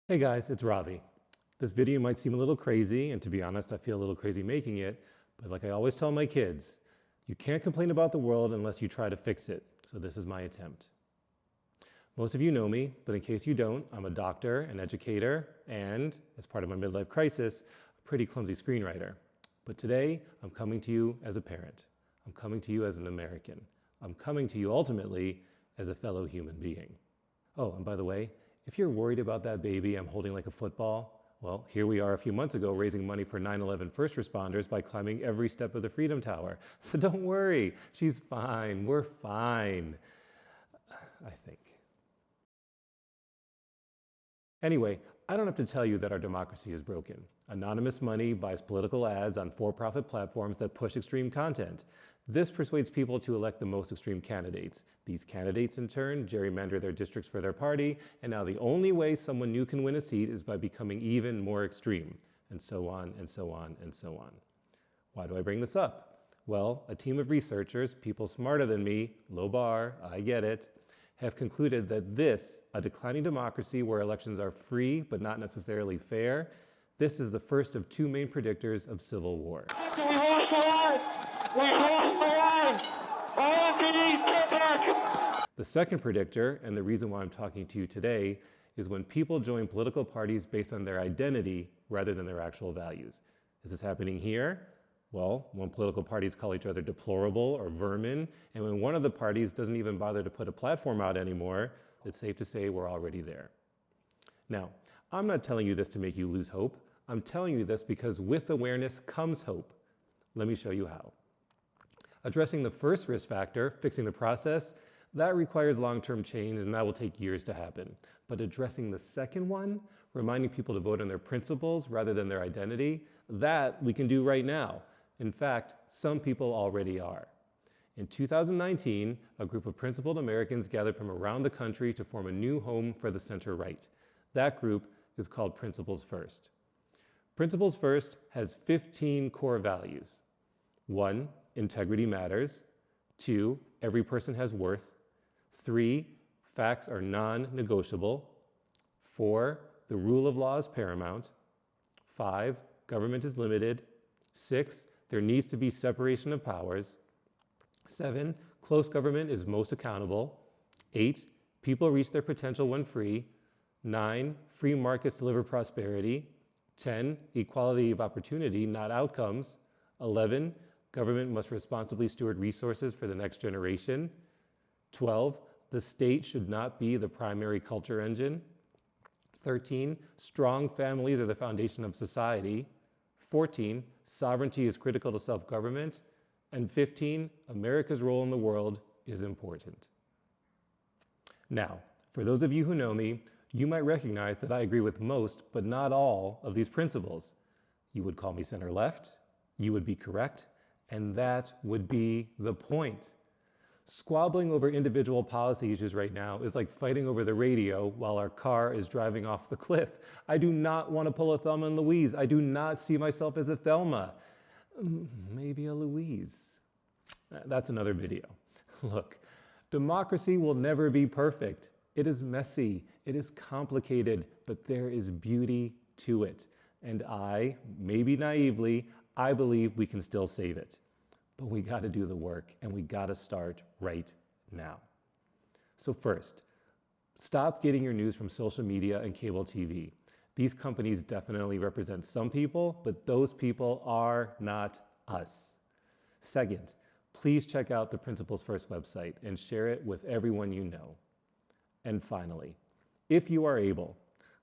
Hey guys, it's Ravi. This video might seem a little crazy, and to be honest, I feel a little crazy making it, but like I always tell my kids, you can't complain about the world unless you try to fix it, so this is my attempt. Most of you know me, but in case you don't, I'm a doctor, an educator, and, as part of my midlife crisis, a pretty clumsy screenwriter. But today, I'm coming to you as a parent. I'm coming to you as an American. I'm coming to you ultimately as a fellow human being. Oh, and by the way, if you're worried about that baby I'm holding like a football, well, here we are a few months ago raising money for 9/11 first responders by climbing every step of the Freedom Tower. So don't worry, she's fine, we're fine, I think. Anyway, I don't have to tell you that our democracy is broken. Anonymous money buys political ads on for-profit platforms that push extreme content. This persuades people to elect the most extreme candidates. These candidates, in turn, gerrymander their districts for their party, and now the only way someone new can win a seat is by becoming even more extreme, and so on, and so on, and so on. Why do I bring this up? Well, a team of researchers, people smarter than me, low bar, I get it, have concluded that this, a declining democracy where elections are free but not necessarily fair, this is the first of two main predictors of civil war. The second predictor, and the reason why I'm talking to you today, is when people join political parties based on their identity rather than their actual values. Is this happening here? Well, when political parties call each other deplorable or vermin, and when one of the parties doesn't even bother to put a platform out anymore, it's safe to say we're already there. Now, I'm not telling you this to make you lose hope. I'm telling you this because with awareness comes hope. Let me show you how. Addressing the first risk factor, fixing the process, that requires long-term change and that will take years to happen. But addressing the second one, reminding people to vote on their principles rather than their identity, that we can do right now. In fact, some people already are. In 2019, a group of principled Americans gathered from around the country to form a new home for the center-right. That group is called Principles First. Principles First has 15 core values. 1, integrity matters. 2, every person has worth. 3, facts are non-negotiable. 4, the rule of law is paramount. 5, government is limited. 6, there needs to be separation of powers. 7, close government is most accountable. 8, people reach their potential when free. 9, free markets deliver prosperity. 10, equality of opportunity, not outcomes. 11, government must responsibly steward resources for the next generation. 12, the state should not be the primary culture engine. 13, strong families are the foundation of society. 14, sovereignty is critical to self-government. And 15, America's role in the world is important. Now, for those of you who know me, you might recognize that I agree with most, but not all, of these principles. You would call me center-left, you would be correct, and that would be the point. Squabbling over individual policy issues right now is like fighting over the radio while our car is driving off the cliff. I do not want to pull a Thelma and Louise. I do not see myself as a Thelma. Maybe a Louise. That's another video. Look, democracy will never be perfect. It is messy, it is complicated, but there is beauty to it. And I, maybe naively, I believe we can still save it. But we got to do the work, and we got to start right now. So first, stop getting your news from social media and cable TV. These companies definitely represent some people, but those people are not us. Second, please check out the Principles First website and share it with everyone you know. And finally, if you are able,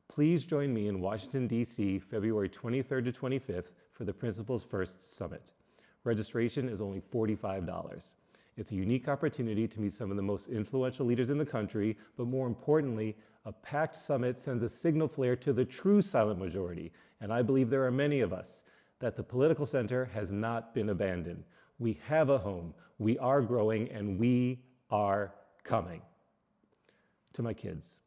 please join me in Washington, D.C., February 23rd to 25th for the Principles First Summit. Registration is only $45. It's a unique opportunity to meet some of the most influential leaders in the country, but more importantly, a packed summit sends a signal flare to the true silent majority, and I believe there are many of us, that the political center has not been abandoned. We have a home, we are growing, and we are coming. To my kids,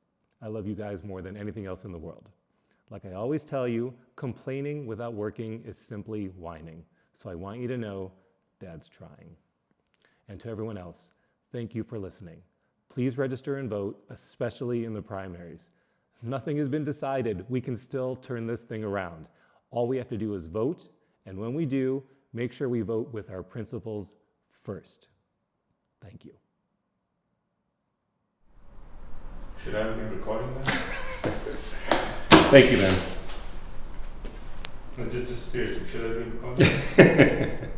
I love you guys more than anything else in the world. Like I always tell you, complaining without working is simply whining. So I want you to know, Dad's trying. And to everyone else, thank you for listening. Please register and vote, especially in the primaries. Nothing has been decided. We can still turn this thing around. All we have to do is vote, and when we do, make sure we vote with our principles first. Thank you. Should I be recording that? Thank you, man. No, just seriously, should I be recording?